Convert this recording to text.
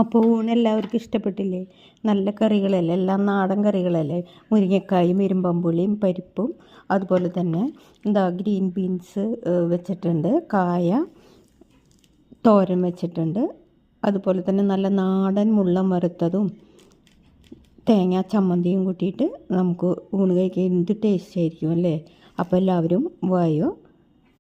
അപ്പോൾ ഊണ് എല്ലാവർക്കും ഇഷ്ടപ്പെട്ടില്ലേ? നല്ല കറികളല്ലേ, എല്ലാം നാടൻ കറികളല്ലേ. മുരിങ്ങക്കായും ഇരുമ്പമ്പുളിയും പരിപ്പും അതുപോലെ തന്നെ ഗ്രീൻ ബീൻസ് വെച്ചിട്ടുണ്ട്, കായ തോരൻ വെച്ചിട്ടുണ്ട്, അതുപോലെ തന്നെ നല്ല നാടൻ മുള്ളം വറുത്തതും തേങ്ങാ ചമ്മന്തിയും കൂട്ടിയിട്ട് നമുക്ക് ഊണ് കഴിക്കാൻ എന്ത് ടേസ്റ്റ് ആയിരിക്കും അല്ലേ. അപ്പോൾ എല്ലാവരും വായോ.